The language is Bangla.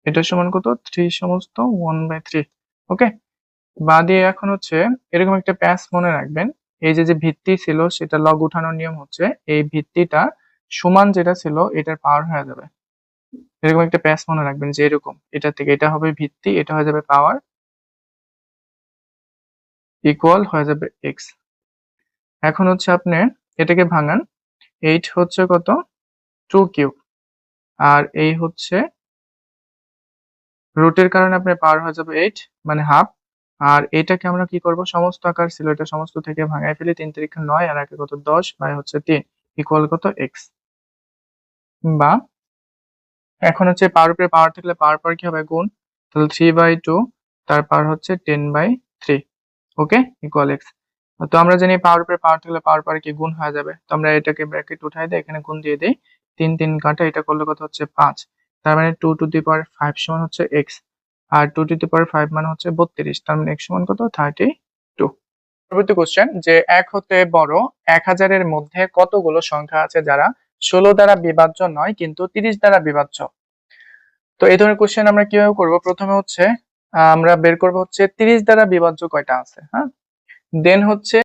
এটা সমান কত 3 সমস্ত 1/3। ওকে, বা দিয়ে এখন হচ্ছে এরকম একটা প্যাচ মনে রাখবেন। এই যে ভিত্তি ছিল সেটা লগ উঠানোর নিয়ম হচ্ছে এই ভিত্তিটা সমান যেটা ছিল এটার পাওয়ার হয়ে যাবে। এরকম একটা প্যাচ মনে রাখবেন যে এরকম এটা থেকে এটা হবে ভিত্তি, এটা হয়ে যাবে পাওয়ার, ইকুয়াল হয়ে যাবে x। এখন হচ্ছে আপনি এটাকে ভাঙান। 8 হচ্ছে কত 2 কিউব, আর এই হচ্ছে রুটের কারণে আপনার পাওয়ার হয়ে যাবে 8 মানে হাফ। আর এটাকে আমরা কি করব, সমস্ত আকার ছিল এটা সমস্ত থেকে ভাঙায় ফেলি। 3 3 9 আর একে কত 10 বাই হচ্ছে 3 ইকুয়াল কত x। বা এখন হচ্ছে পাওয়ার উপরে পাওয়ার থাকলে পাওয়ার পর কি হবে গুণ, তাহলে 3/2 তার পাওয়ার হচ্ছে 10/3। ওকে, ইকুয়াল x। তো আমরা জানি পাওয়ার উপরে পাওয়ার থাকলে পাওয়ার পর কি গুণ হয়ে যাবে, তো আমরা এটাকে ব্র্যাকেট উঠাই দেই, এখানে গুণ দিয়ে দেই। 3 3 কাটা, এটা করলে কত হচ্ছে 5, তার মানে 2 টু দি পাওয়ার 5 সমান হচ্ছে x। আর 2 টু দি পাওয়ার 5 মানে হচ্ছে 32, তার মানে x সমান কত 32। পরবর্তী কোশ্চেন যে 1 হতে বড় 1000 এর মধ্যে কতগুলো সংখ্যা আছে যারা 16 দ্বারা বিভাজ্য নয় কিন্তু 30 দ্বারা বিভাজ্য। তো এই ধরনের কোশ্চেন আমরা কিভাবে করব, প্রথমে হচ্ছে আমরা বের করব হচ্ছে 30 দ্বারা বিভাজ্য কয়টা আছে, হ্যাঁ, দেন হচ্ছে